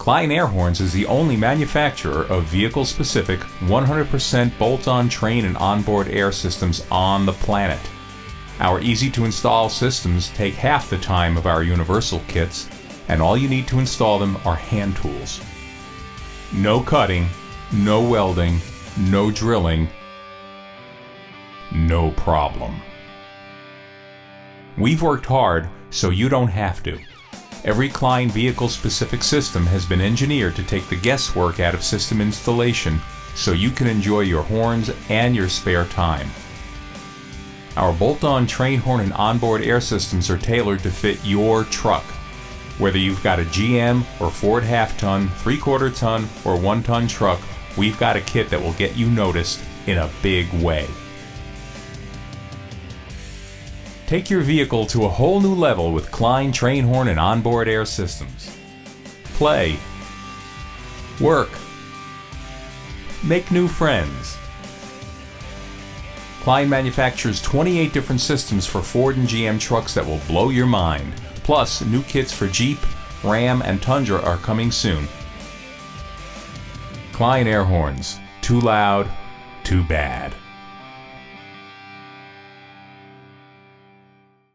Kleinn Air Horns is the only manufacturer of vehicle-specific, 100% bolt-on train and onboard air systems on the planet. Our easy-to-install systems take half the time of our universal kits, and all you need to install them are hand tools. No cutting, no welding, no drilling, no problem. We've worked hard so you don't have to. Every Kleinn vehicle-specific system has been engineered to take the guesswork out of system installation so you can enjoy your horns and your spare time. Our bolt-on train horn and onboard air systems are tailored to fit your truck. Whether you've got a GM or Ford half-ton, 3/4 ton, or 1-ton truck, we've got a kit that will get you noticed in a big way. Take your vehicle to a whole new level with Kleinn train horn and onboard air systems. Play. Work. Make new friends. Kleinn manufactures 28 different systems for Ford and GM trucks that will blow your mind. Plus, new kits for Jeep, Ram, and Tundra are coming soon. Kleinn Air Horns. Too loud, too bad.